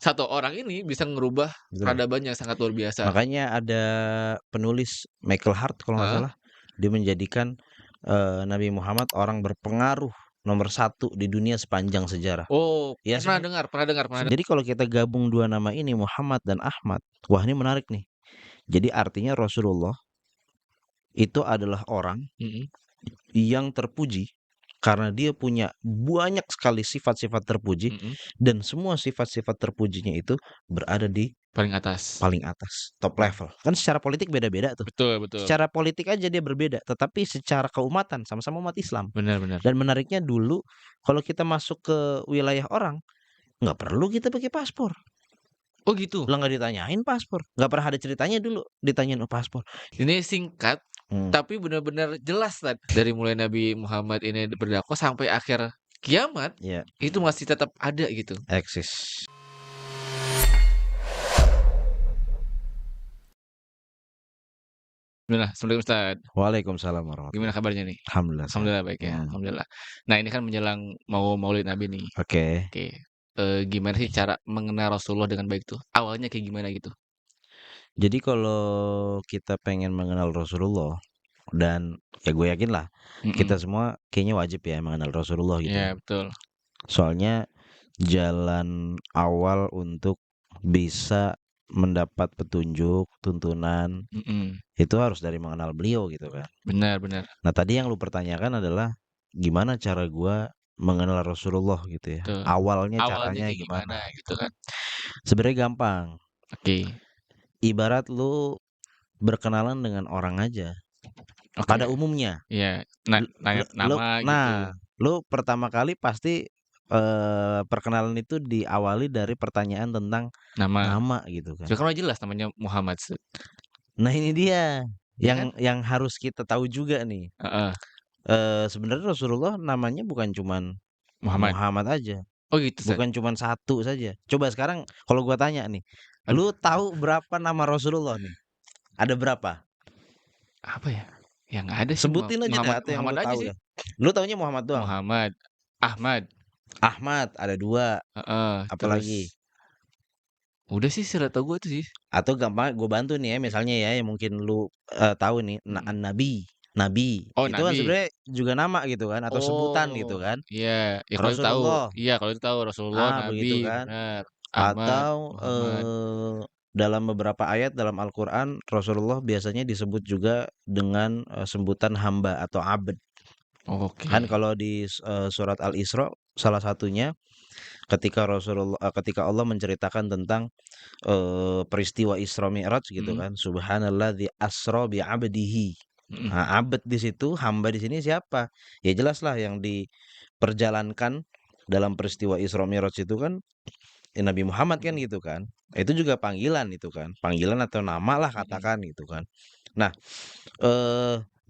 satu orang ini bisa ngerubah Betul. peradaban yang sangat luar biasa. Makanya ada penulis Michael Hart kalau nggak Heeh. salah, dia menjadikan Nabi Muhammad orang berpengaruh nomor satu di dunia sepanjang sejarah. Oh, Ya, pernah dengar. jadi kalau kita gabung dua nama ini Muhammad dan Ahmad, wah ini menarik nih. Jadi artinya Rasulullah itu adalah orang Mhm, yang terpuji karena dia punya banyak sekali sifat-sifat terpuji mhm, dan semua sifat-sifat terpujinya itu berada di paling atas. paling atas, top Nah, level. Kan secara politik beda-beda tuh. betul betul. Secara politik aja dia berbeda, tetapi secara keumatan sama-sama umat Islam. Benar benar. Dan menariknya dulu kalau kita masuk ke wilayah orang, nggak perlu kita pakai paspor. Oh gitu? Lah nggak ditanyain paspor, nggak pernah ada ceritanya dulu ditanyain, "Oh, paspor." Ini singkat, Hmm, tapi benar-benar jelas kan, dari mulai Nabi Muhammad ini berdakwah sampai akhir kiamat, ya, itu masih tetap ada gitu. eksis. Bismillah, assalamualaikum Ustaz. Waalaikumsalam Gimana warahmatullahi. kabarnya nih? Alhamdulillah sehat. Alhamdulillah baik ya, Hmm, alhamdulillah. Nah ini kan menjelang mau Maulid Nabi nih. oke. Oke, gimana sih cara mengenal Rasulullah dengan baik tuh? Awalnya kayak gimana gitu? Jadi kalau kita pengen mengenal Rasulullah dan ya gue yakin lah kita Mhm, semua kayaknya wajib ya mengenal Rasulullah gitu ya. iya betul. Soalnya jalan awal untuk bisa mendapat petunjuk, tuntunan, Mhm, itu harus dari mengenal beliau gitu kan. benar benar. Nah tadi yang lu pertanyakan adalah gimana cara gua mengenal Rasulullah gitu ya. Betul. Awalnya Awalnya caranya kayak gimana gimana gitu gitu. kan? Sebenarnya gampang. Oke Ibarat lu berkenalan dengan orang aja oke. pada umumnya. Iya, Lu nanya lu nama gitu. nah, lu pertama kali pasti perkenalan itu diawali dari pertanyaan tentang Nama. nama gitu kan. Ya kan udah jelas namanya Muhammad Nah ini dia, ya kan? yang harus kita tahu juga nih, Heeh, sebenarnya Rasulullah namanya bukan cuman Muhammad. Muhammad aja, Oh gitu, Ustaz? bukan cuman satu saja. Coba sekarang kalau gua tanya nih, Aduh, lu tahu berapa nama Rasulullah nih? Ada berapa? apa ya? Ya nggak ada sih Sebutin aja dah Muhammad atau yang Muhammad lu aja tahu sih. dah. Lu taunya Muhammad doang? Muhammad, Ahmad, Ahmad ada 2, heeh, terus apalagi? udah sih setahu gue itu sih. Atau gampang gue bantu nih ya, misalnya ya yang mungkin lu, tahu nih, Mhm. Nabi. Nabi, Oh, itu kan Nabi. sebenarnya juga nama gitu kan atau sebutan Oh, gitu kan. iya. Ya kalau itu tahu. Rasulullah, Iya kalau itu tahu Rasulullah, Nabi, begitu kan. benar. Ahmad, Atau, Muhammad. dalam beberapa ayat dalam Al-Qur'an Rasulullah biasanya disebut juga dengan, sebutan hamba atau abd. Kan Oke. kalau di surat Al-Isra salah satunya ketika Allah menceritakan tentang, peristiwa Isra Mi'raj gitu Mhm kan, subhanalladzi asra bi 'abdihi. mhm. Nah, abd di situ, hamba di sini siapa? Ya jelaslah yang diperjalankan dalam peristiwa Isra Mi'raj itu kan ya Nabi Muhammad kan Mhm gitu kan. Itu juga panggilan itu kan, panggilan atau nama lah mhm. katakan gitu kan. Nah,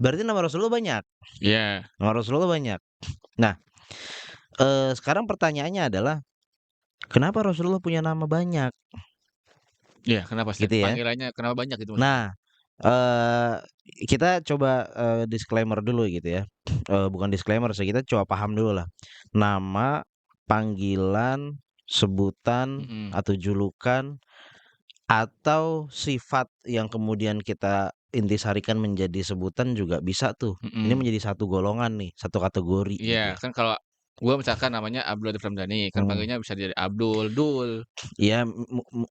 berarti nama Rasulullah banyak, Iya nama Rasulullah banyak. Nah, sekarang pertanyaannya adalah kenapa Rasulullah punya nama banyak? iya, kenapa, Ustaz? Gitu ya. Panggilannya kenapa banyak itu maksudnya? Nah, eee, kita coba, disclaimer dulu gitu ya, bukan disclaimer sih, kita coba paham dulu lah. Nama, panggilan, sebutan, Mhm atau julukan, atau sifat yang kemudian kita intisarikan menjadi sebutan juga bisa tuh. Ini mhm. menjadi satu golongan nih, satu kategori Iya, gitu ya. kan kalau gua misalkan namanya Abdul Arif Ramdhani, kan Mmm, panggilnya bisa jadi Abdul, Dul. iya,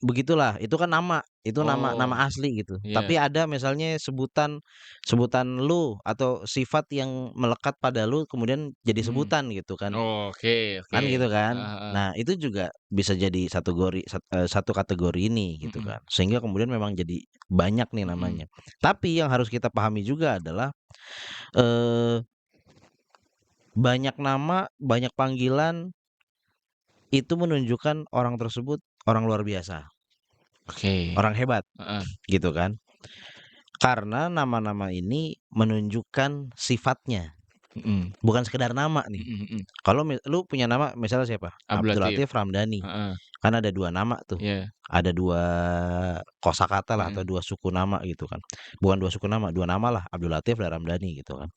begitulah, itu kan nama, itu nama nama Oh, asli gitu. iya. Tapi ada misalnya sebutan sebutan lu atau sifat yang melekat pada lu kemudian jadi Mhm. sebutan gitu kan, Oke oke. kan gitu kan. Heeh heeh. Nah itu juga bisa jadi satu kategori ini gitu Mhm kan, sehingga kemudian memang jadi banyak nih mhm. namanya. Tapi yang harus kita pahami juga adalah, eee, banyak nama, banyak panggilan, itu menunjukkan orang tersebut orang luar biasa, Oke. orang hebat Heeh. gitu kan. Karena nama-nama ini menunjukkan sifatnya. Mhm. bukan sekedar nama nih. Mhm mhm. Kalau lu punya nama misalnya siapa? Abdul Abdul Latif. Latif Ramdhani. Heeh. Kan ada 2 nama tuh. Iya. Ada 2 kosakata lah atau Mhm. 2 suku nama gitu kan. Bukan 2 suku nama, 2 nama lah, Abdul Latif dan Ramdhani gitu kan.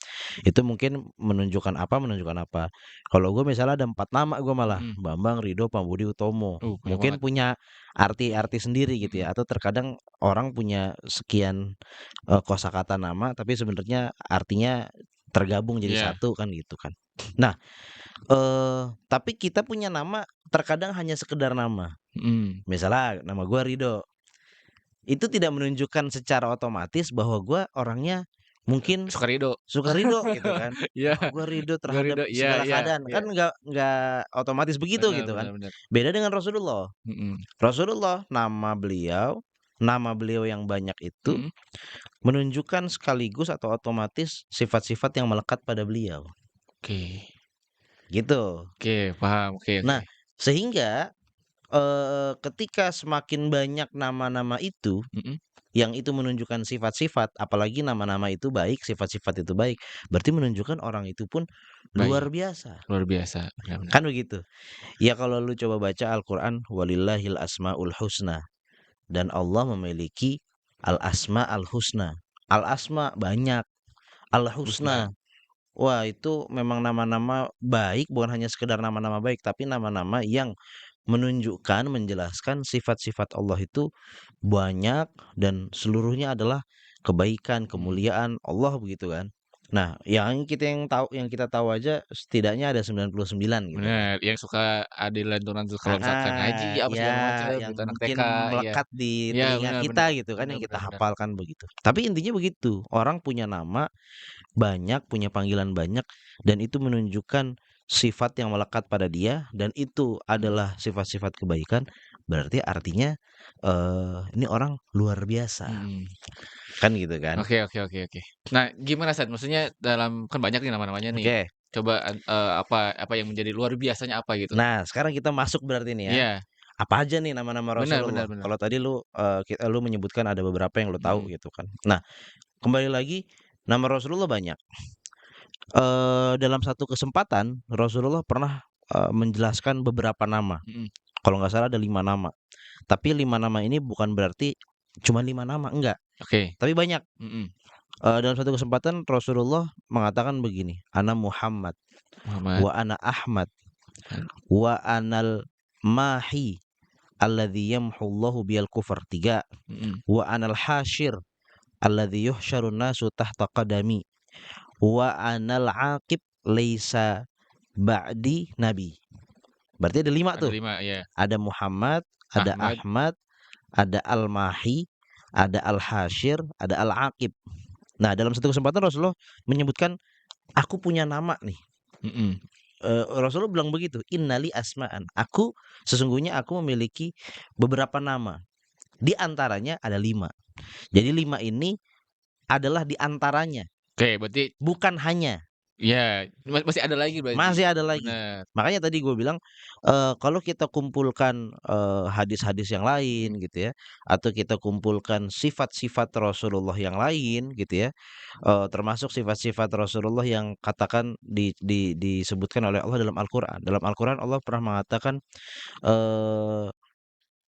Itu mungkin menunjukkan apa menunjukkan apa. Kalau gue misalnya ada 4 nama gue malah, Mhm. Bambang, Ridho, Pambudi, Utomo. Banyak banget. Mungkin punya arti-arti sendiri gitu Mhm. ya, atau terkadang orang punya sekian, kosakata nama tapi sebenarnya artinya tergabung jadi Iya. satu kan gitu kan. Nah, tapi kita punya nama terkadang hanya sekedar nama. Mhm. Misalnya nama gua Ridho, itu tidak menunjukkan secara otomatis bahwa gua orangnya mungkin Suka ridho. suka ridho gitu kan. Iya. Oh, gua ridho Suka terhadap ridho. Iya segala iya keadaan, iya. kan nggak otomatis begitu Bener gitu kan. bener bener. Beda dengan Rasulullah. Mhm. Rasulullah, nama beliau yang banyak itu Mhm. menunjukkan sekaligus atau otomatis sifat-sifat yang melekat pada beliau, Oke. gitu. Oke, paham. Oke oke. Nah, sehingga, ketika semakin banyak nama-nama itu, Mhm. yang itu menunjukkan sifat-sifat, apalagi nama-nama itu baik, sifat-sifat itu baik, berarti menunjukkan orang itu pun luar Baik. biasa, Luar biasa. Benar benar. kan begitu? Ya kalau lu coba baca Al-Qur'an, "Walillahil asmaul husna," dan Allah memiliki al-asmaul husna. Al-asma banyak, Husna. al-husna, wah itu memang nama-nama baik, bukan hanya sekedar nama-nama baik, tapi nama-nama yang menunjukkan, menjelaskan sifat-sifat Allah itu banyak dan seluruhnya adalah kebaikan, Mhm. kemuliaan Allah begitu kan. Nah, yang kita tahu aja setidaknya ada 99 gitu kan. Bener, yang suka adilan tuh kalau misalkan haji apa Ya segala macam yang gitu, anak TK, mungkin iya. melekat di Iya, telinga bener bener. kita gitu kan, Bener yang kita bener bener. hafalkan begitu. Tapi intinya begitu, orang punya nama banyak, punya panggilan banyak, dan itu menunjukkan sifat yang melekat pada dia dan itu Mhm. adalah sifat-sifat kebaikan, berarti artinya, ini orang luar biasa, Mhm. kan gitu kan. Oke oke oke oke. Nah, gimana Sat? Maksudnya dalam kan banyak nih nama-namanya nih. Oke, Coba apa apa yang menjadi luar biasanya apa gitu? nah sekarang kita masuk berarti nih ya, Iya, apa aja nih nama-nama bener bener Rasulullah? bener. Kalau tadi lu menyebutkan ada beberapa yang lu tahu Mhm. gitu kan. Nah, kembali lagi nama Rasulullah banyak. Dalam satu kesempatan Rasulullah pernah, menjelaskan beberapa nama. Mhm. Kalau nggak salah ada 5 nama. Tapi 5 nama ini bukan berarti cuma 5 nama, enggak, Oke. tapi banyak. Mhm. Dalam satu kesempatan Rasulullah mengatakan begini, "Ana Muhammad, Muhammad. wa ana Ahmad, wa anal mahi alladzi yamhullahu biyal kufar." 3, Mhm. "Wa anal hasyir alladzi yuhsyarun nasu tahta qadami, wa anal aqib laisa ba'di nabi." Berarti ada 5 Ada tuh. 5 ya. Ada Muhammad, ada Ahmad. Ahmad, ada Al-Mahi, ada Al-Hasyir, ada Al-Aqib. Nah, dalam satu kesempatan Rasulullah menyebutkan, "Aku punya nama nih." Mhm. Rasulullah bilang begitu, "Innali asma'an." Sesungguhnya aku memiliki beberapa nama. Di antaranya ada 5. Jadi 5 ini adalah di antaranya, Oke, berarti bukan hanya. iya, masih ada lagi berarti. Masih ada lagi. Bener. Makanya tadi gue bilang, kalau kita kumpulkan, hadis-hadis yang Mhm. lain gitu ya, atau kita kumpulkan sifat-sifat Rasulullah yang lain gitu ya, termasuk sifat-sifat Rasulullah yang katakan disebutkan oleh Allah dalam Al-Qur'an. Dalam Al-Qur'an Allah pernah mengatakan, eee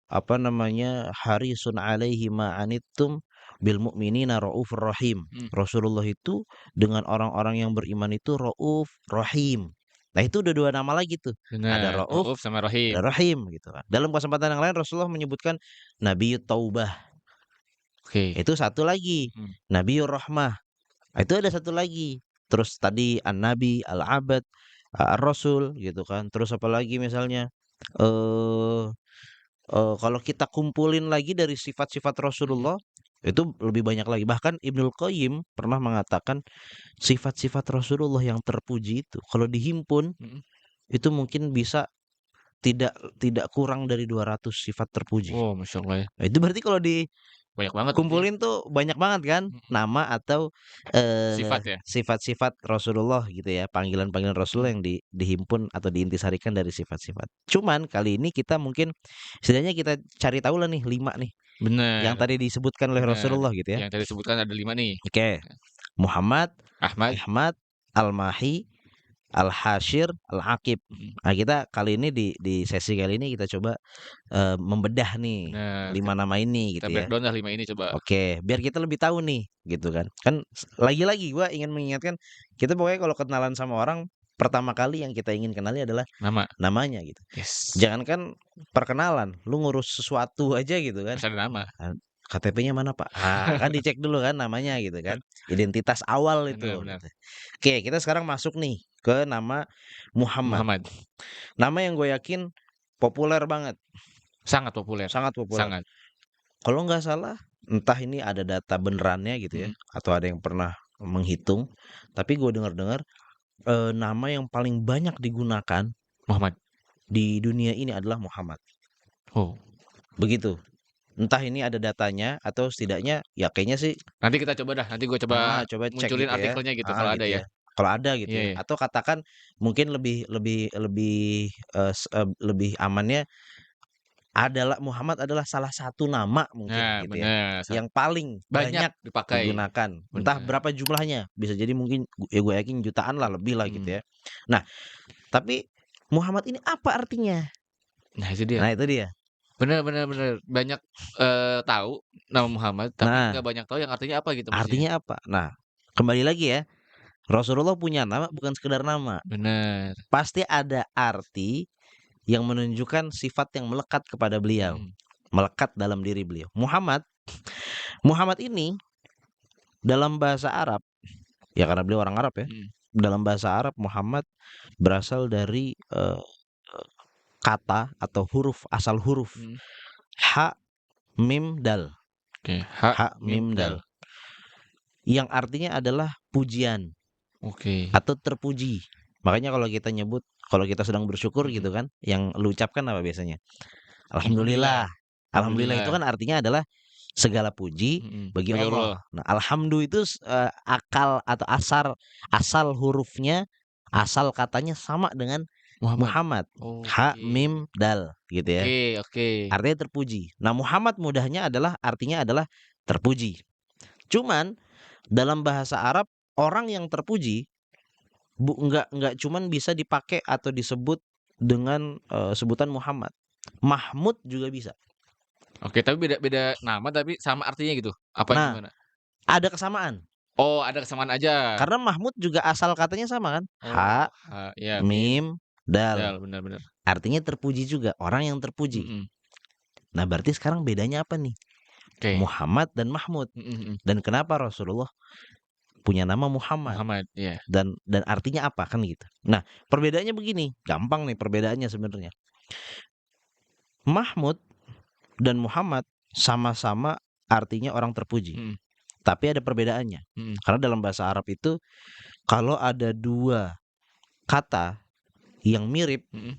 apa namanya, harisun 'alaihi ma 'anittum bil mu'minina raufur rahim. Mhm. Rasulullah itu dengan orang-orang yang beriman itu rauf rahim. Nah, itu udah 2 nama lagi tuh, ada Bener, rauf, Rauf sama Rahim. ada rahim gitu kan. Dalam kesempatan yang lain Rasulullah menyebutkan Nabiyut Taubah, Oke. itu satu lagi, Mhm. Nabiyur Rahmah, itu ada satu lagi. Terus tadi An-Nabi, Al-Abad, Ar-Rasul gitu kan. Terus apalagi misalnya, eee kalau kita kumpulin lagi dari sifat-sifat Mhm. Rasulullah, itu lebih banyak lagi. Bahkan Ibnul Qayyim pernah mengatakan sifat-sifat Rasulullah yang terpuji itu kalau dihimpun, Mhm. itu mungkin bisa tidak tidak kurang dari 200 sifat terpuji. Oh, masya Allah ya. Nah, itu berarti kalau Banyak banget berarti ya. dikumpulin tuh banyak banget kan Mhm. nama atau, Sifat ya? sifat-sifat Rasulullah gitu ya, panggilan-panggilan Rasulullah Mhm. yang dihimpun atau diintisarikan dari sifat-sifat. Cuman kali ini kita mungkin setidaknya kita cari tahu lah nih 5 nih. Yang Bener tadi disebutkan oleh bener. Rasulullah gitu ya. Yang tadi disebutkan ada 5 nih. Oke, Muhammad, Ahmad. Ahmad, Al-Mahi, Al-Hasyir, Al-Aqib. Mhm. Nah, kita kali ini di sesi kali ini kita coba, membedah nih Bener, 5 nama ini kita gitu ya. breakdown dah 5 ini coba. Oke, biar kita lebih tahu nih gitu kan. Kan lagi-lagi gua ingin mengingatkan, kita pokoknya kalau kenalan sama orang, pertama kali yang kita ingin kenali adalah Nama. namanya gitu. Yes. Jangankan perkenalan, lu ngurus sesuatu aja gitu kan, Harus ada nama. KTP-nya mana Pak? Kan dicek dulu kan namanya gitu kan, identitas awal itu Bener bener. gitu. Oke, kita sekarang masuk nih ke nama Muhammad. Muhammad. Nama yang gue yakin populer banget, Sangat populer. sangat populer. Sangat. Kalau nggak salah, entah ini ada data benerannya gitu ya, Mhm. atau ada yang pernah menghitung, tapi gue dengar-dengar, nama yang paling banyak digunakan Muhammad. di dunia ini adalah Muhammad. Oh. Begitu. Entah ini ada datanya atau setidaknya ya kayaknya sih, Nanti kita coba dah, nanti gue coba coba cek munculin gitu ya. artikelnya gitu kalau ada Gitu ya. ya. Kalau ada gitu Iya ya. iya. Atau katakan mungkin lebih lebih lebih, lebih amannya adalah Muhammad adalah salah satu nama mungkin Nah, gitu ya, bener, yang paling banyak banyak dipakai. digunakan. Entah Bener. berapa jumlahnya, bisa jadi mungkin ya gue yakin jutaan lah, lebih lah gitu Mhm. ya. Nah, tapi Muhammad ini apa artinya? Nah itu dia. Nah itu dia. Bener bener bener. Banyak, tahu nama Muhammad, tapi Nah, nggak banyak tahu yang artinya apa gitu maksudnya. artinya apa? Nah, kembali lagi ya, Rasulullah punya nama bukan sekedar nama. Bener. Pasti ada arti yang menunjukkan sifat yang melekat kepada beliau, Mhm. melekat dalam diri beliau. Muhammad ini dalam bahasa Arab, ya karena beliau orang Arab ya, Mhm. dalam bahasa Arab Muhammad berasal dari, kata atau huruf, asal huruf Mhm. ha, mim, dal. Oke. Ha, Mim, mim, dal. dal. Yang artinya adalah pujian Oke. atau terpuji. Makanya kalau kita sedang bersyukur Mhm. gitu kan, yang lu ucapkan apa biasanya? Alhamdulillah. Alhamdulillah. Alhamdulillah itu Alhamdulillah. kan artinya adalah segala puji Mhm. bagi Bagi Allah. Allah. Nah, alhamdu itu akal atau asal hurufnya, asal katanya sama dengan Muhammad. Muhammad. Ha, Oke. mim, dal gitu ya. Oke oke. Artinya terpuji. Nah, Muhammad mudahnya adalah artinya adalah terpuji. Cuman dalam bahasa Arab orang yang terpuji nggak cuman bisa dipakai atau disebut dengan sebutan Muhammad. Mahmud juga bisa. Oke, tapi beda beda nama tapi sama artinya gitu? Apa Nah, gimana? ada kesamaan. Oh, ada kesamaan aja. Karena Mahmud juga asal katanya sama kan? Ha, Oh, ya mim, mim, dal. dal, bener bener. Artinya terpuji juga, orang yang terpuji. Mhm. Nah, berarti sekarang bedanya apa nih? Oke. Muhammad dan Mahmud. Mhm mhm. Dan kenapa Rasulullah punya nama Muhammad? Muhammad, iya. Dan artinya apa kan gitu. Nah, perbedaannya begini, gampang nih perbedaannya sebenarnya. Mahmud dan Muhammad sama-sama artinya orang terpuji. Mhm Tapi ada perbedaannya. mhm. Karena dalam bahasa Arab itu kalau ada dua kata yang mirip, Mhm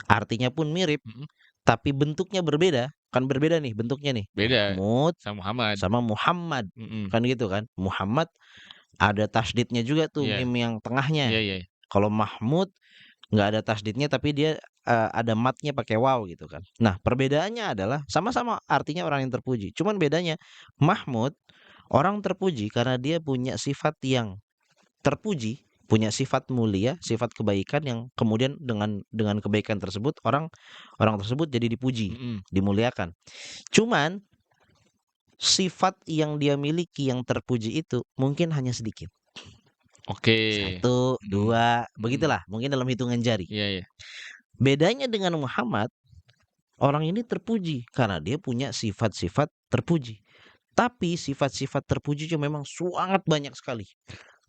artinya pun mirip, mhm. tapi bentuknya berbeda, kan berbeda nih bentuknya nih. Beda Mahmud sama Muhammad. sama Muhammad. Mhm. Kan gitu kan. Muhammad ada tasdidnya juga tuh, Iya. mim yang Iya tengahnya. iya. Kalau Mahmud nggak ada tasdidnya tapi dia ada matnya pakai waw gitu kan. Nah, perbedaannya adalah sama-sama artinya orang yang terpuji. Cuman bedanya Mahmud orang terpuji karena dia punya sifat yang terpuji, punya sifat mulia, sifat kebaikan yang kemudian dengan kebaikan tersebut orang orang tersebut jadi dipuji, Mhm. dimuliakan. Cuman sifat yang dia miliki yang terpuji itu mungkin hanya sedikit. Oke. Satu, Mhm dua, mhm. begitulah, mungkin dalam hitungan jari. Iya iya. Bedanya dengan Muhammad, orang ini terpuji karena dia punya sifat-sifat terpuji. Tapi sifat-sifat terpujinya memang sangat banyak sekali.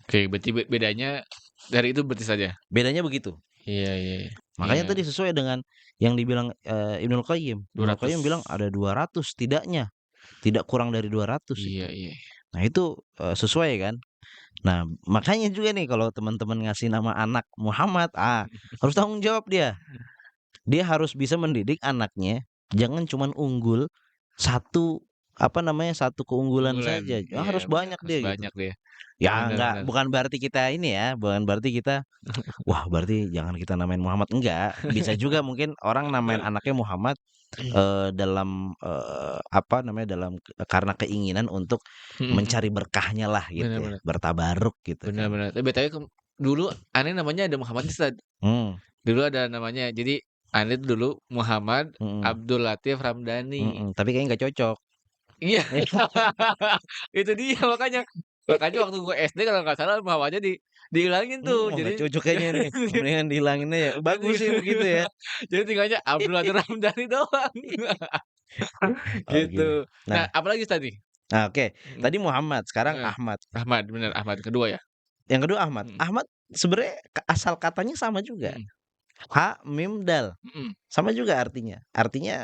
Oke, berarti bedanya dari itu berarti saja? Bedanya begitu. Iya iya iya. Makanya Iya, tadi sesuai dengan yang dibilang Ibnul Qayyim. Ibnul 200. Qayyim bilang ada 200 setidaknya, tidak kurang dari 200 Iya itu. iya. Nah itu sesuai kan. Nah makanya juga nih kalau teman-teman ngasih nama anak Muhammad, harus tanggung jawab dia. Dia harus bisa mendidik anaknya, jangan cuman unggul satu apa namanya satu keunggulan Unggulan. saja, Iya, harus bener, banyak harus dia gitu. banyak deh. Ya Bener enggak, bener. bukan berarti kita ini ya, bukan berarti kita, wah berarti jangan kita namain Muhammad, enggak. Bisa juga mungkin orang namain anaknya Muhammad, dalam, apa namanya, karena keinginan untuk Mhm mhm. mencari berkahnya lah gitu Bener ya, bener. bertabaruk gitu Bener kan. bener. BTW dulu aneh namanya ada Muhammad Ustaz. Hmm, Dulu ada namanya. Jadi aneh tuh dulu Muhammad mhm, Abdul Latif Ramdhani. tapi kayaknya nggak cocok. Iya. Itu dia makanya. Makanya waktu gua SD kalau nggak salah Muhammadnya dihilangin tuh. Oh nggak Jadi cocok kayaknya nih, mendingan dihilangin aja. Bagus sih begitu ya. jadi tinggalnya Abdul Latif Ramdhani doang. Oh Gitu. gitu. Nah, Nah apalagi tadi? oke, Mhm, tadi Muhammad, sekarang heeh. Ahmad. Ahmad, bener Ahmad, kedua ya? Yang kedua Ahmad. Mhm, Ahmad sebenarnya asal katanya sama juga, mhm, ha, mim, dal, mhm. sama juga artinya. Artinya,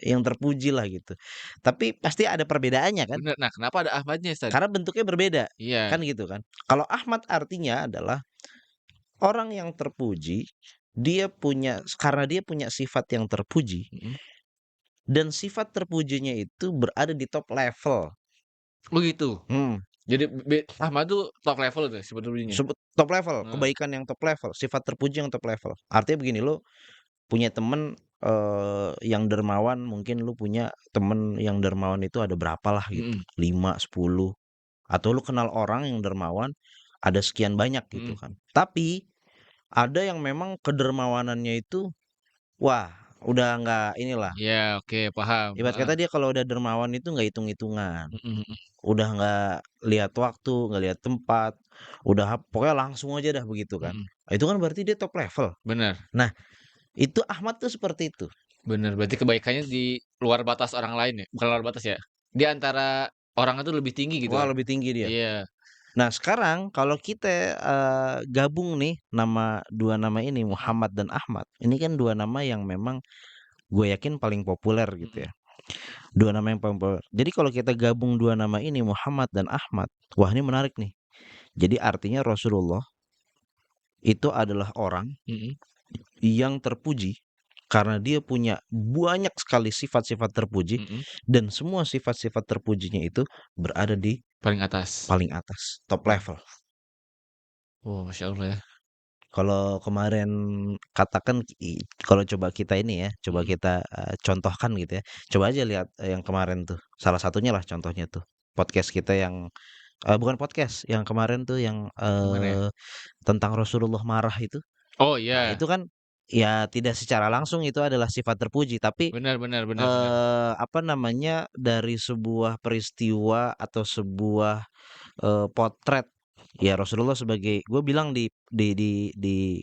yang terpuji lah gitu. Tapi pasti ada perbedaannya kan, Bener. Nah, kenapa ada Ahmadnya, Ustaz? karena bentuknya berbeda, Iya, kan gitu kan. Kalau Ahmad artinya adalah orang yang terpuji, karena dia punya sifat yang terpuji, mhm. dan sifat terpujinya itu berada di top level. Oh gitu? Hmm. Jadi Ahmad tuh top level tuh sebetulnya? Top level, Heeh, kebaikan yang top level, sifat terpuji yang top level. Artinya begini, lu punya temen, yang dermawan, mungkin lu punya temen yang dermawan itu ada berapalah gitu, mhm, 5 10 atau lu kenal orang yang dermawan, ada sekian banyak gitu mhm. kan. Tapi, ada yang memang kedermawanannya itu, wah udah nggak inilah, Iya, oke, paham, ibarat heeh. kata dia kalau udah dermawan itu nggak hitung-hitungan, Mhm, mhm. udah nggak lihat waktu, nggak lihat tempat, udah pokoknya langsung aja dah begitu kan. Mhm. Itu kan berarti dia top level. Bener, Nah, itu Ahmad tuh seperti itu. bener. Berarti kebaikannya di luar batas orang lain ya? Bukan luar batas ya, di antara orang itu lebih tinggi gitu Wah, kan? lebih tinggi dia. Iya, Nah, sekarang kalau kita, gabung nih dua nama ini mhm, Muhammad dan Ahmad, ini kan 2 nama yang memang gue yakin paling populer gitu mhm, ya. 2 nama yang paling populer. Jadi kalau kita gabung 2 nama ini Muhammad dan Ahmad, wah ini menarik nih. Jadi artinya Rasulullah itu adalah orang mhm, yang terpuji karena dia punya banyak sekali sifat-sifat terpuji mhm. dan semua sifat-sifat terpujinya itu berada di Paling atas. paling atas, top Mmm. level. Oh, masya Allah ya. Kalau kemarin katakan kalau coba kita ini ya, coba Mhm. kita, contohkan gitu ya. Coba aja lihat, yang kemarin tuh, salah satunya lah contohnya tuh, podcast kita yang bukan podcast, yang kemarin tuh yang, Yang mana ya? tentang Rasulullah marah itu. Oh Nah iya, itu kan, ya tidak secara langsung itu adalah sifat terpuji, tapi, benar, benar, benar, benar. apa namanya, dari sebuah peristiwa atau sebuah potret, ya Rasulullah sebagai gue bilang di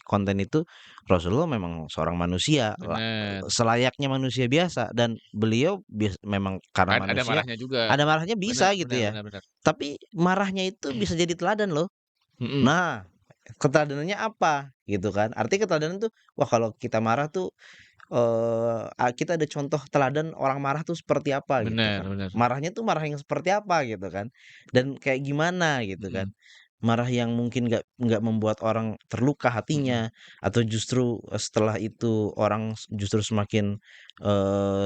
konten itu, Rasulullah memang seorang manusia Benar. selayaknya manusia biasa dan beliau memang karena Ada manusia, marahnya juga. ada marahnya Benar, bisa gitu benar, ya, benar, benar. tapi marahnya itu bisa jadi teladan loh. Mhm, Nah, keteladanannya apa gitu kan, artinya keteladan tuh, wah kalau kita marah tuh, kita ada contoh teladan orang marah tuh seperti apa gitu benar, kan. benar. Marahnya tuh marah yang seperti apa gitu kan, dan kayak gimana gitu kan. Mhm, Marah yang mungkin nggak membuat orang terluka mhm, hatinya, atau justru, setelah itu orang justru semakin,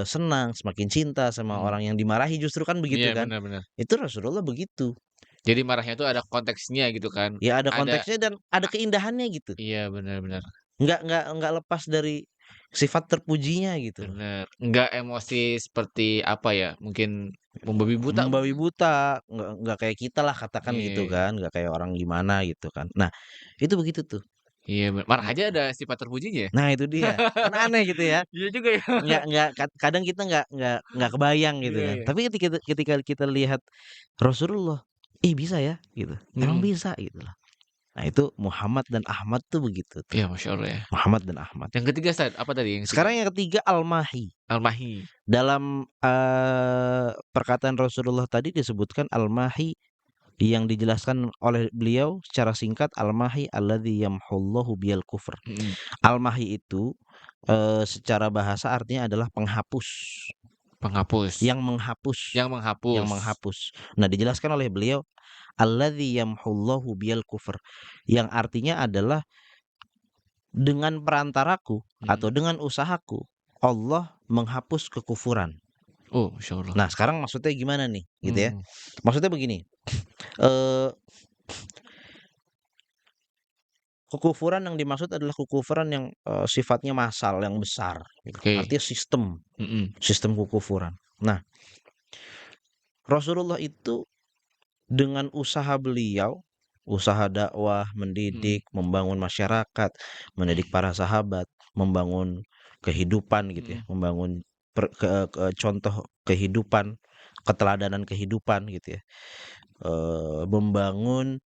senang, semakin cinta sama mhm. orang yang dimarahi justru kan Iya, begitu kan. benar, benar. Itu Rasulullah begitu. Jadi marahnya itu ada konteksnya gitu kan. Ya ada Ada konteksnya dan ada a keindahannya gitu. iya, benar, benar, Nggak lepas dari sifat terpujinya gitu loh. benar. Enggak emosi seperti apa ya, mungkin membabi buta Membabi mungkin? buta, nggak kayak kita lah katakan gitu Iya, kan, nggak kayak orang gimana gitu kan. Nah, itu begitu tuh. iya, marah Nge aja ada sifat terpujinya ya? Nah itu dia, kan aneh gitu ya. Iya juga ya. Kadang kita nggak kebayang gitu Iya, kan. iya. Tapi ketika kita lihat Rasulullah, ih bisa ya gitu, emang Mhm. bisa gitu loh. Nah itu Muhammad dan Ahmad tuh begitu tuh, Iya, masya Allah ya. Muhammad dan Ahmad. Yang ketiga Ustaz, apa tadi yang ketiga? Sekarang yang ketiga Al-Mahi. Al-Mahi. Dalam, perkataan Rasulullah tadi disebutkan Al-Mahi yang dijelaskan oleh beliau secara singkat, Al-Mahi alladzi yamhullahu biyal kufr. Mhm. Al-Mahi itu, secara bahasa artinya adalah penghapus, Penghapus. yang menghapus, Yang yang menghapus. menghapus. Nah, dijelaskan oleh beliau, alladzi yamhullahu biyal kufr, yang artinya adalah dengan perantaraku Mhm. atau dengan usahaku, Allah menghapus kekufuran. Oh, masya Allah. Nah, sekarang maksudnya gimana nih, gitu ya. Mhm. Maksudnya begini, eee, kekufuran yang dimaksud adalah kekufuran yang, sifatnya massal, yang besar, gitu. Oke. Artinya Mhm. sistem kekufuran. Nah, Rasulullah itu dengan usaha beliau usaha dakwah, Mhm. mendidik, membangun masyarakat, mendidik para sahabat, membangun kehidupan gitu ya, Mhm. membangun contoh kehidupan, keteladanan kehidupan gitu ya. Membangun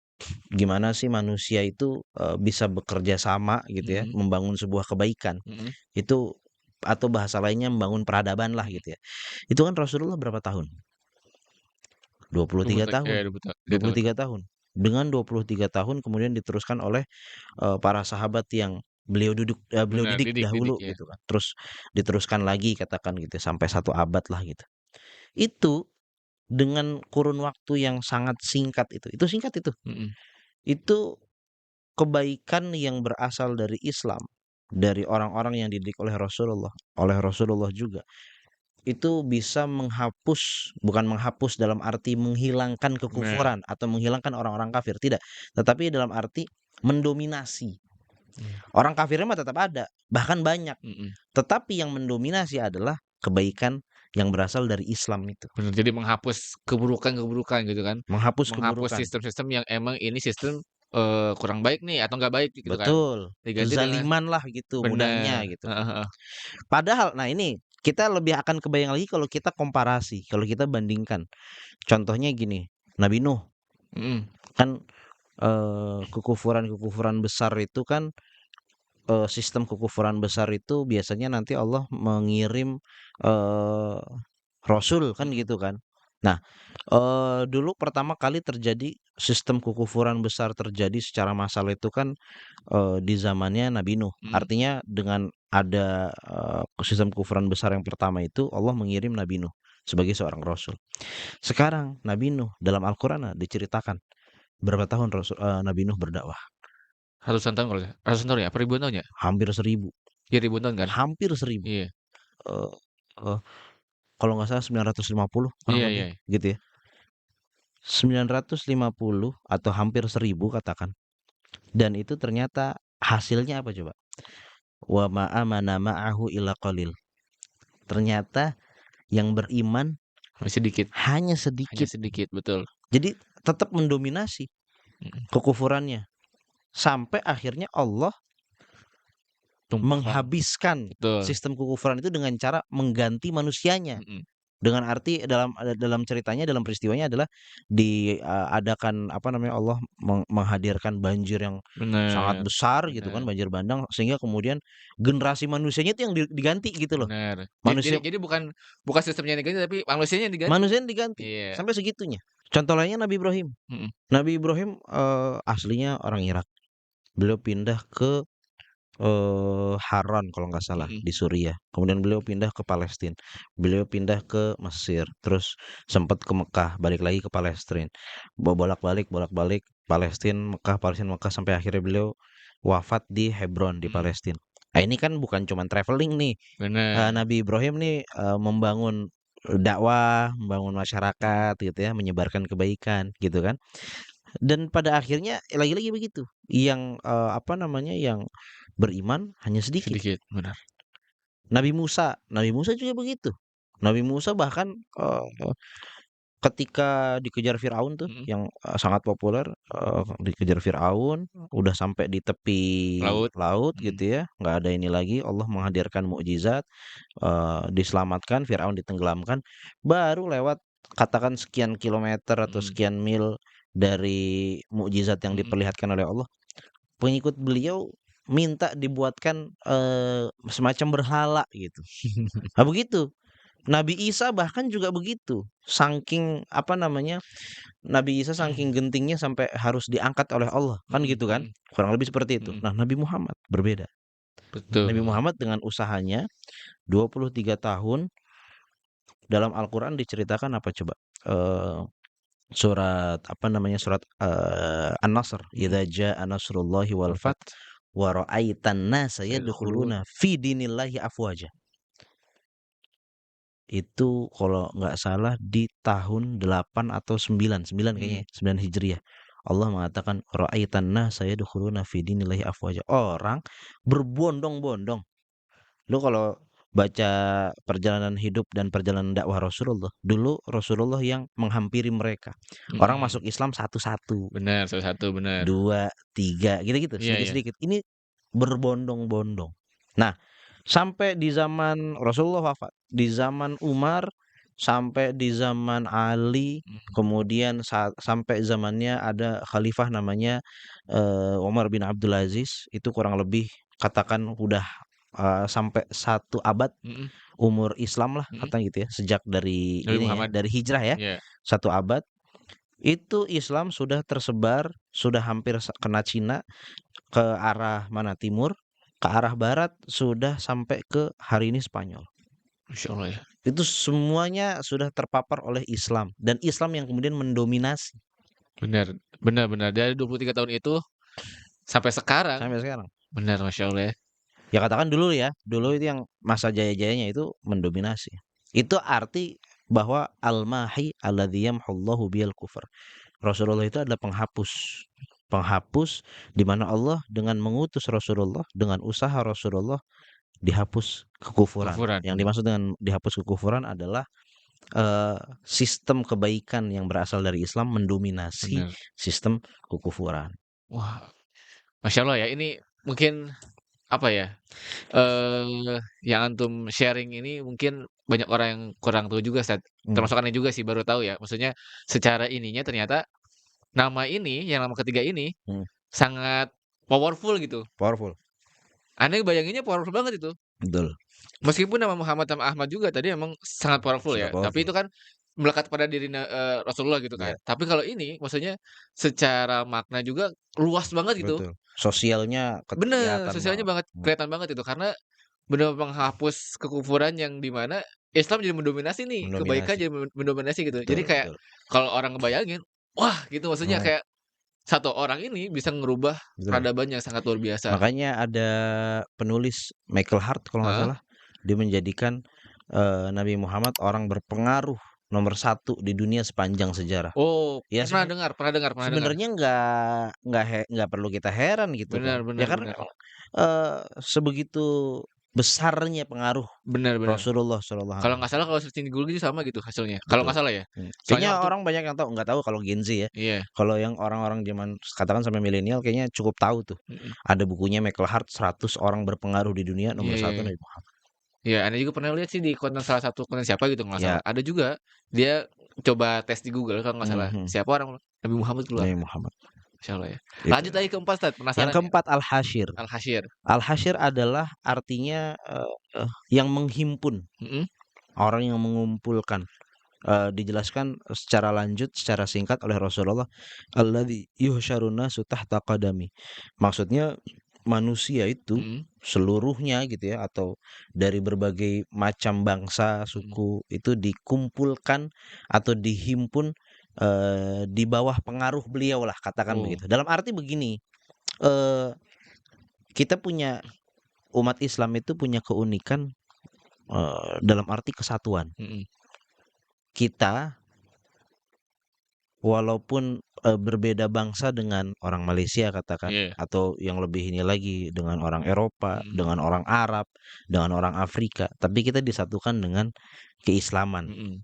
gimana sih manusia itu, bisa bekerja sama gitu ya, Mhm. membangun sebuah kebaikan. Mhm. Itu atau bahasa lainnya membangun peradaban lah Mhm. gitu ya. Itu kan Rasulullah berapa tahun? 23 tahun. 3 tahun. 23 tahun. Dengan 23 tahun kemudian diteruskan oleh, para sahabat yang beliau Benar, didik didik dahulu ya. gitu kan. Terus diteruskan lagi katakan gitu ya, sampai 1 abad lah gitu. Itu dengan kurun waktu yang sangat singkat itu singkat itu. Mhm. Itu kebaikan yang berasal dari Islam, dari orang-orang yang dididik oleh Rasulullah juga, itu bisa bukan menghapus dalam arti menghilangkan Benar. kekufuran atau menghilangkan orang-orang kafir, tidak. Tetapi dalam arti mendominasi. Iya. Orang kafirnya mah tetap ada, bahkan banyak. Mhm. Tetapi yang mendominasi adalah kebaikan yang berasal dari Islam itu. Bener, jadi menghapus keburukan-keburukan gitu kan. Menghapus Menghapus keburukan. sistem-sistem yang emang ini sistem, kurang baik nih atau nggak baik gitu kan. Betul. Diganti dengan Kezaliman lah gitu mudahnya bener, gitu. heeh heeh. Padahal nah ini kita lebih akan kebayang lagi kalau kita komparasi, kalau kita bandingkan. Contohnya gini, Nabi Nuh Mhm. kan, kekufuran-kekufuran besar itu kan, sistem kekufuran besar itu biasanya nanti Allah mengirim, eee, rasul kan Mhm. gitu kan. Nah, dulu pertama kali terjadi sistem kekufuran besar terjadi secara massal itu kan, di zamannya Nabi Nuh. Mhm. Artinya dengan ada, sistem kekufuran besar yang pertama itu Allah mengirim Nabi Nuh sebagai seorang rasul. Sekarang Nabi Nuh dalam Al-Qur'an diceritakan berapa tahun Nabi Nuh berdakwah? Ratusan tahun kalau ya? Ratusan tahun ya? Apa ribuan tahun ya? Hampir 1.000, Ya ribuan tahun kan? hampir 1.000, Iya. eee eee, kalau nggak salah 950 kurang Iya lebih iya. gitu ya. 950 atau hampir 1.000 katakan, dan itu ternyata hasilnya apa coba? Wa ma amana ma'ahu illa qalil. Ternyata yang beriman Masih sedikit, hanya hanya sedikit. sedikit, betul. Jadi tetap mendominasi Mhm. kekufurannya. Sampai akhirnya Allah Tumpahkan, menghabiskan betul. sistem kekufuran itu dengan cara mengganti manusianya. Mhm. Dengan arti dalam ceritanya, dalam peristiwanya adalah diadakan apa namanya, Allah menghadirkan banjir yang sangat Bener, besar gitu kan, bener. banjir bandang sehingga kemudian generasi manusianya itu yang diganti gitu loh. Bener. Jadi Manusia jadi bukan bukan sistemnya yang diganti, tapi manusianya yang diganti. manusianya diganti Iya. sampai segitunya. Contoh lainnya Nabi Ibrahim. Mhm. Nabi Ibrahim, aslinya orang Irak. Beliau pindah ke Haran kalau nggak salah Mhm. di Suriah. Kemudian beliau pindah ke Palestina. Beliau pindah ke Mesir, terus sempat ke Mekah, balik lagi ke Palestina. Bolak-balik Palestina, Mekah, sampai akhirnya beliau wafat di Hebron di Mhm. Palestina. Nah, ini kan bukan cuman traveling nih. Bener. Nabi Ibrahim nih, membangun dakwah, membangun Mhm. masyarakat gitu ya, menyebarkan kebaikan gitu kan. Dan pada akhirnya lagi-lagi begitu, yang, apa namanya, yang beriman hanya sedikit. Sedikit, benar. Nabi Musa juga begitu. Nabi Musa bahkan, ketika dikejar Firaun tuh Mhm. yang, sangat populer, dikejar Firaun, udah sampai di tepi Laut. laut Mhm. gitu ya, nggak ada ini lagi, Allah menghadirkan mukjizat, diselamatkan, Firaun ditenggelamkan, baru lewat katakan sekian kilometer atau Mhm. sekian mil dari mukjizat yang Mhm. diperlihatkan oleh Allah, pengikut beliau minta dibuatkan, semacam berhala gitu. Nah begitu, Nabi Isa bahkan juga begitu, saking apa namanya, Nabi Isa saking gentingnya sampai harus diangkat oleh Allah, kan Mhm. gitu kan, Mhm. kurang lebih seperti itu. Mhm. Nah Nabi Muhammad berbeda. Nabi Betul. Muhammad dengan usahanya 23 tahun, dalam Al-Qur'an diceritakan apa coba? Surat apa namanya, surat, An-Nasr, Mhm. "Idza jaa nasrullahi wal Wafat. fath wa ra'aitan nasa Sayadkhulun. yadkhuluna fi dinillahi afwaja." Itu kalau nggak salah di tahun 8 atau 9, 9 kayaknya Mhm. ya, 9 Hijriah. Allah mengatakan, "Ra'aitan nasa yadkhuluna fi dinillahi afwaja." Orang berbondong-bondong. Lu kalau baca perjalanan hidup dan perjalanan dakwah Rasulullah, dulu Rasulullah yang menghampiri mereka. Orang Mhm. masuk Islam satu-satu, Benar, salah satu, benar. 2, 3, gitu-gitu, Iya iya. sedikit-sedikit. Ini berbondong-bondong. Nah, sampai di zaman Rasulullah wafat, di zaman Umar, sampai di zaman Ali, Mhm. kemudian sampai zamannya ada khalifah namanya Umar bin Abdul Aziz, itu kurang lebih katakan udah sampai 1 abad Mhm umur Islam lah mhm. katanya gitu ya, sejak dari Nabi ini ya, Muhammad. dari hijrah ya, Iya. 1 abad. Itu Islam sudah tersebar, sudah hampir kena Cina, ke arah mana, timur, ke arah barat, sudah sampai ke hari ini Spanyol. Masya Allah ya. Itu semuanya sudah terpapar oleh Islam dan Islam yang kemudian mendominasi Benar benar benar. Dari 23 tahun itu sampai sekarang, sampai sekarang. benar, Masya Allah ya. Ya katakan dulu ya, dulu Mhm. itu yang masa jaya-jayanya itu mendominasi. Itu arti bahwa al-mahi alladzi yamhullahu biyal kufur. Rasulullah itu adalah penghapus. Penghapus di mana Allah dengan mengutus Rasulullah, dengan usaha Rasulullah dihapus kekufuran. Kekufuran, Yang benar dimaksud dengan dihapus kekufuran adalah sistem kebaikan yang berasal dari Islam mendominasi benar. sistem kekufuran. Wah, Masya Allah ya, ini mungkin, apa ya, yang antum sharing ini mungkin banyak orang yang kurang tahu juga, Mmm, termasuk aneh juga sih baru tahu ya. Maksudnya secara ininya ternyata nama ini, yang nama ketiga ini, mhm, sangat powerful gitu. powerful, Aneh bayanginnya powerful banget itu. betul, Meskipun nama Muhammad sama Ahmad juga tadi memang sangat powerful sudah ya, tapi powerful, itu kan melekat pada diri Rasulullah gitu iya, kan. Tapi kalau ini maksudnya secara makna juga luas banget gitu. betul. Sosialnya Bener, kelihatan sosialnya banget, banget, kelihatan banget itu karena bener menghapus kekufuran yang di mana Islam jadi mendominasi nih, kebaikan mendominasi, jadi mendominasi gitu. Jadi betul kayak betul, kalau orang ngebayangin, wah gitu maksudnya mhm, kayak satu orang ini bisa ngerubah betul. peradaban yang sangat luar biasa. Makanya ada penulis Michael Hart kalau nggak Heeh. salah, dia menjadikan, Nabi Muhammad orang berpengaruh nomor 1 di dunia sepanjang sejarah. Oh, Ya pernah dengar pernah dengar pernah dengar. sebenarnya nggak perlu kita heran gitu kan. Benar Ya benar karena benar. memang, sebegitu besarnya pengaruh Benar benar. Rasulullah Shallallahu Kalau alaihi nggak salah wasallam. kalau searching di Google juga sama gitu hasilnya, kalau Betul, nggak salah ya? Soalnya kayaknya waktu orang banyak yang tahu, nggak tahu kalau Gen Z ya. iya, Kalau yang orang-orang zaman katakan sampai milenial kayaknya cukup tahu tuh. mhm. Ada bukunya Michael Hart 100 orang berpengaruh di dunia, Iya iya nomor 1 iya. Nabi Muhammad. Iya, Anda juga pernah lihat sih di konten salah satu konten siapa gitu nggak salah. Ya, Ada juga dia coba tes di Google kalau nggak salah, mhm, siapa orang Nabi Muhammad keluar, Nabi Muhammad, Masya Allah ya. itu. Lanjut lagi ke-4 Ustaz, Yang penasaran nih, keempat Al-Hasyr. Al-Hasyr, Al-Hasyr adalah artinya, yang menghimpun, mhm, orang yang mengumpulkan. Dijelaskan secara lanjut, secara singkat oleh Rasulullah, "Alladzi yuhsyarun nasu tahta qadami." Maksudnya manusia itu mhm seluruhnya gitu ya, atau dari berbagai macam bangsa, mhm, suku, itu dikumpulkan atau dihimpun, di bawah pengaruh beliau lah, katakan oh, begitu. Dalam arti begini, eee, kita punya umat Islam itu punya keunikan, dalam arti kesatuan. mhm, Kita walaupun, berbeda bangsa dengan orang Malaysia katakan, iya, atau yang lebih ini lagi dengan orang Eropa, mhm dengan orang Arab, dengan orang Afrika, tapi kita disatukan dengan keislaman. mhm,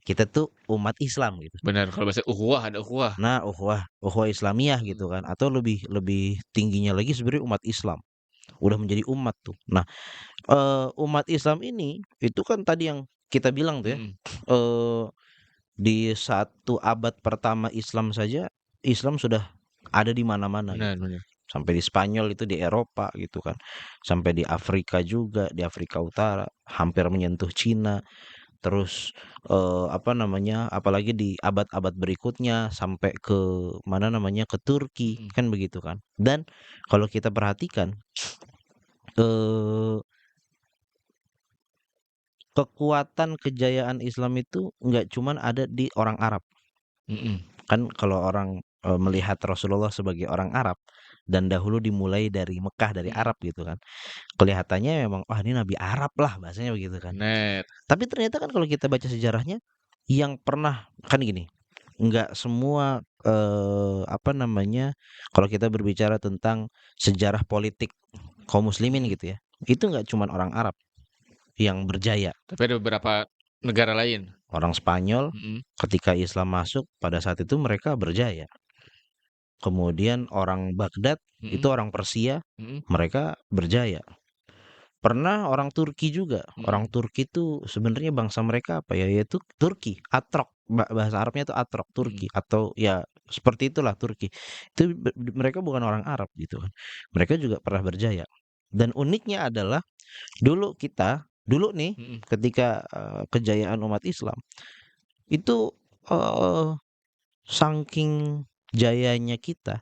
Kita tuh umat Islam gitu. benar kalau bahasa ukhuwah ada ukhuwah, Nah, ukhuwah Islamiyah mhm, gitu kan, atau lebih lebih tingginya lagi sebenarnya umat Islam, udah menjadi umat tuh. Nah, umat Islam ini, itu kan tadi yang kita bilang tuh ya, mhm, eee, di 1 abad pertama Islam saja, Islam sudah ada di mana-mana gitu. benar benar, Sampai di Spanyol itu di Eropa gitu kan. Sampai di Afrika juga, di Afrika Utara, hampir menyentuh Cina. Terus, apa namanya, apalagi di abad-abad berikutnya sampai ke mana namanya, ke Turki, mhm, kan begitu kan. Dan kalau kita perhatikan, eee, kekuatan kejayaan Islam itu nggak cuman ada di orang Arab. mhm, Kan kalau orang, melihat Rasulullah sebagai orang Arab dan dahulu dimulai dari Mekah, dari mhm, Arab gitu kan, kelihatannya memang, "Wah, ini nabi Arab lah," bahasanya begitu kan. bener, Tapi ternyata kan kalau kita baca sejarahnya, yang pernah kan gini, nggak semua, apa namanya, kalau kita berbicara tentang sejarah politik kaum muslimin mhm, gitu ya, itu nggak cuman orang Arab. yang berjaya. Tapi ada beberapa negara lain. Orang Spanyol Mhm, ketika Islam masuk pada saat itu mereka berjaya. Kemudian orang Baghdad itu mhm, orang Persia, mhm, mereka berjaya. Pernah orang Turki juga. mhm, Orang Turki itu sebenarnya bangsa mereka apa ya? Yaitu Turki, Atrok. Bahasa Arabnya itu Atrok, mhm, Turki atau ya seperti itulah Turki. Itu mereka bukan orang Arab gitu kan. Mereka juga pernah berjaya. Dan uniknya adalah dulu nih mhm, ketika kejayaan umat Islam itu eh, saking jayanya kita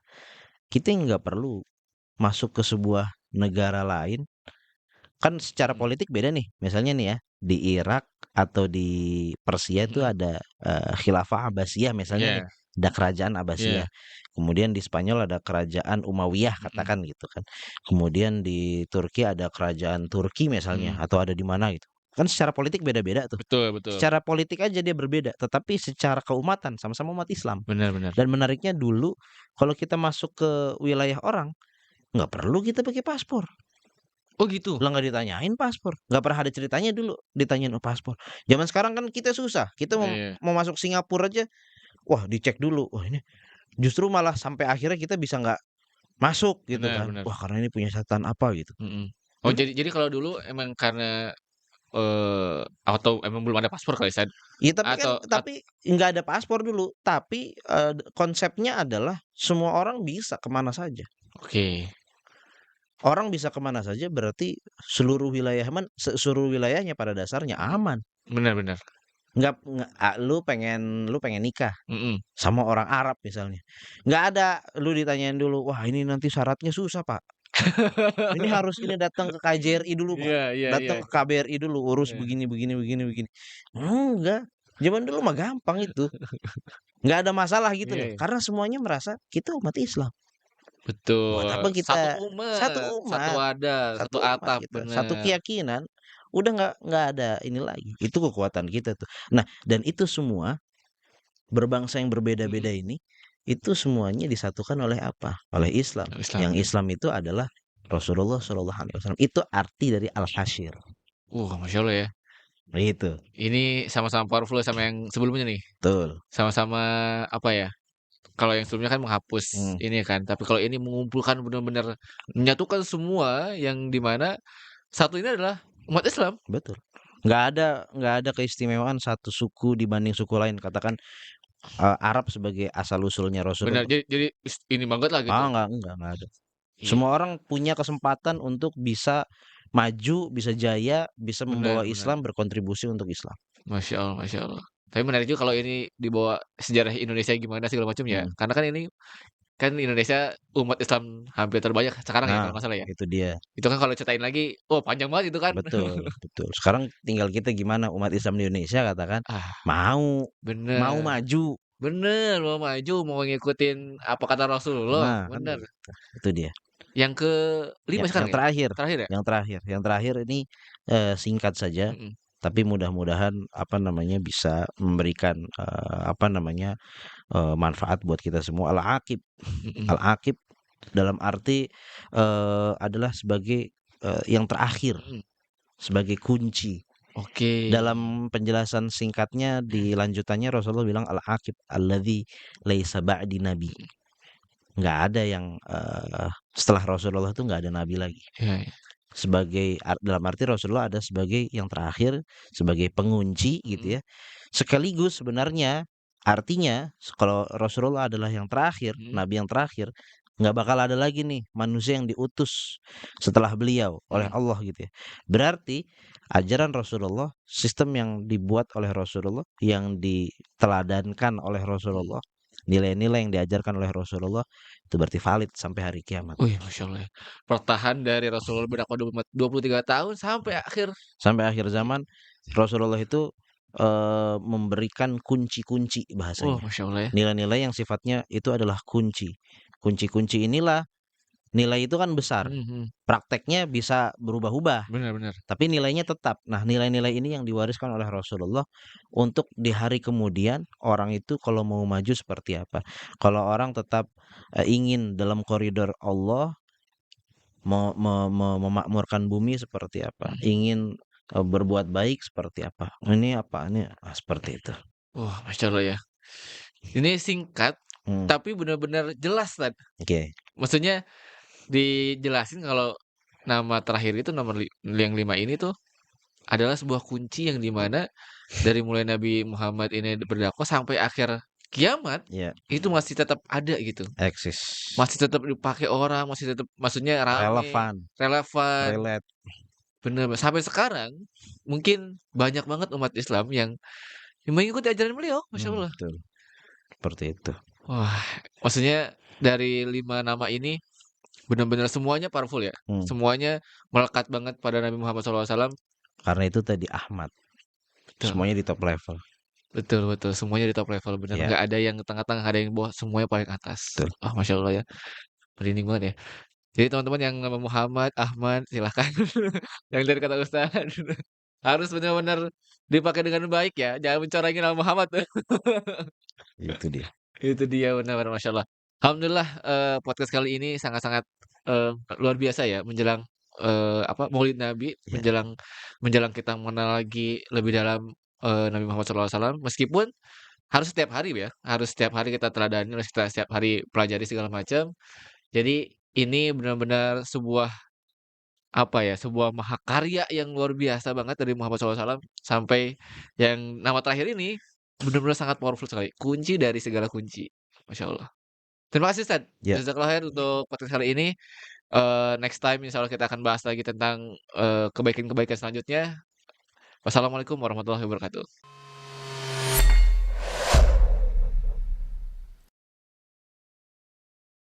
nggak perlu masuk ke sebuah negara lain. Kan secara mhm, politik beda nih, misalnya nih ya, di Irak atau di Persia itu mhm. ada, Khilafah Abbasiyah misalnya nih, Iya, ada kerajaan Abbasiyah. iya, Kemudian di Spanyol ada kerajaan Umayyah mhm, katakan gitu kan. Kemudian di Turki ada kerajaan Turki misalnya mhm. atau ada di mana gitu. Kan secara politik beda-beda tuh. Betul, betul. Secara politik aja dia berbeda, tetapi secara keumatan sama-sama umat Islam. Benar, benar. Dan menariknya dulu kalau kita masuk ke wilayah orang, nggak perlu kita pakai paspor. Oh gitu? Lah nggak ditanyain paspor, nggak pernah ada ceritanya dulu ditanyain, oh paspor. Zaman sekarang kan kita susah, kita mau Iya, mau masuk Singapura aja, wah dicek dulu, wah ini justru malah sampai akhirnya kita bisa nggak masuk gitu benar, kan. benar. Wah karena ini punya catatan apa gitu. Mhm. Oh Dulu jadi kalau dulu emang karena, atau emang belum ada paspor kali San? ya tapi kan Atau nggak ada paspor dulu, tapi, konsepnya adalah semua orang bisa kemana saja. oke. Orang bisa kemana saja berarti seluruh wilayahnya pada dasarnya Mhm. aman. Benar, benar. Lu pengen nikah Mhm. sama orang Arab misalnya. Nggak ada lu ditanyain dulu, "Wah ini nanti syaratnya susah Pak. Ini harus ini datang ke KJRI dulu Pak. Iya, iya, iya, Datang ke KBRI dulu urus iya. begini begini begini begini." Enggak, zaman dulu mah gampang itu. Nggak ada masalah gitu Iya, loh. iya. Karena semuanya merasa kita umat Islam. Buat Betul. apa Satu kita satu umat, satu umat wadah, satu satu umat atap, kita, satu bener. keyakinan, udah nggak ada ini lagi. Itu kekuatan kita tuh. Nah, dan itu semua berbangsa yang Mhm. berbeda-beda ini, itu semuanya disatukan oleh apa? Oleh Islam. Islam, Yang bener. Islam itu adalah Rasulullah Shallallahu Alaihi Wasallam. Itu arti dari al-hasyr. Masya Allah ya. Itu, Ini sama-sama powerful sama yang sebelumnya nih. betul. Sama-sama apa ya, kalau yang sebelumnya kan menghapus Hmm, ini kan, tapi kalau ini mengumpulkan benar-benar menyatukan semua yang di mana satu ini adalah umat Islam. betul. Nggak ada keistimewaan satu suku dibanding suku lain. Katakan Arab sebagai asal usulnya Benar, Rasulullah. jadi ini banget lah gitu. Nggak ada. Semua Iya, orang punya kesempatan untuk bisa maju, bisa jaya, bisa membawa benar, benar. Islam berkontribusi untuk Islam. Masya Allah, Masya Allah. Tapi menarik juga kalau ini dibawa sejarah Indonesia gimana segala macam ya. Hmm. Karena kan ini kan Indonesia umat Islam hampir terbanyak sekarang ya Nah, kalau nggak salah ya. itu dia. Itu kan kalau ceritain lagi, panjang banget itu kan. Betul, betul. Sekarang tinggal kita gimana umat Islam di Indonesia katakan Ah, mau mau bener. maju. Bener, mau maju, mau ngikutin apa kata Rasulullah, Nah, kan bener. gitu. Itu dia. Yang ke-5 Yang sekarang ya? terakhir, Terakhir ya? yang terakhir ini singkat saja, Mhm, tapi mudah-mudahan apa namanya bisa memberikan apa namanya manfaat buat kita semua. Al-aqib, mhm, al-aqib dalam arti adalah sebagai yang terakhir, mhm. sebagai kunci. Oke. Dalam penjelasan singkatnya di lanjutannya Rasulullah bilang al-aqib alladzi laisa ba'di nabi. Mhm, Nggak ada yang setelah Rasulullah itu nggak ada nabi lagi. iya, iya. Dalam arti Rasulullah ada sebagai yang terakhir, sebagai pengunci Mhm, gitu ya. Sekaligus sebenarnya artinya kalau Rasulullah adalah yang terakhir, mhm, nabi yang terakhir, nggak bakal ada lagi nih manusia yang diutus setelah beliau oleh mhm, Allah gitu ya. Berarti ajaran Rasulullah, sistem yang dibuat oleh Rasulullah, yang diteladankan oleh mhm. Rasulullah, nilai-nilai yang diajarkan oleh Rasulullah itu berarti valid sampai hari kiamat. Wih, Masya Allah ya. Bertahan dari Rasulullah berdakwah 23 tahun sampai akhir. Sampai akhir Ih, zaman Rasulullah itu, memberikan kunci-kunci bahasanya. Masya Allah ya. Nilai-nilai yang sifatnya itu adalah kunci. Kunci-kunci inilah nilai itu kan besar, Mhm, mhm. prakteknya bisa berubah-ubah, Bener, bener. tapi nilainya tetap. Nah, nilai-nilai ini yang diwariskan oleh Rasulullah untuk di hari kemudian orang itu kalau mau maju seperti apa. Kalau orang tetap, ingin dalam koridor Allah memakmurkan bumi seperti apa, Mhm, ingin berbuat baik seperti apa, ini apa, ini seperti itu. Wah, Masya Allah ya. Ini singkat, Mmm, tapi benar-benar jelas, Tad. oke, Maksudnya dijelasin kalau nama terakhir itu nomor yang 5 ini tuh adalah sebuah kunci yang di mana dari mulai Nabi Muhammad ini berdakwah sampai akhir kiamat, iya, itu masih tetap ada gitu. eksis, Masih tetap dipakai orang, masih tetap maksudnya rame, relevan, relevan, relate, bener, sampai sekarang mungkin banyak banget umat Islam yang mengikuti ajaran beliau, Masya Allah. betul, seperti itu. Wah, maksudnya dari 5 nama ini benar-benar semuanya powerful ya, Mmm, semuanya melekat banget pada Nabi Muhammad SAW. karena itu tadi Ahmad, Betul, semuanya di top level, betul betul, semuanya di top level, bener, iya, nggak ada yang tengah-tengah, nggak ada yang bawah, semuanya paling atas. betul, Ah, Masya Allah ya, merinding banget ya. Jadi teman-teman yang nama Muhammad, Ahmad, silahkan yang dari kata Ustaz, harus benar-benar dipakai dengan baik ya, jangan mencorengin nama Muhammad tuh. itu dia. Itu dia, benar benar, Masya Allah. Alhamdulillah, podcast kali ini sangat-sangat, eee, luar biasa ya menjelang, apa, Maulid Nabi, Iya, menjelang menjelang kita mengenal lagi lebih dalam, Nabi Muhammad SAW, meskipun harus setiap hari ya, harus setiap hari kita teladani, harus kita setiap hari pelajari segala macam. Jadi ini benar-benar sebuah, apa ya, sebuah mahakarya yang luar biasa banget dari Muhammad SAW, sampai yang nama terakhir ini benar-benar sangat powerful sekali, kunci dari segala kunci. Masya Allah. Terima kasih Ustaz, iya, jazakallah khair untuk podcast kali ini, next time insyaallah kita akan bahas lagi tentang, kebaikan-kebaikan selanjutnya. Wassalamualaikum warahmatullahi wabarakatuh.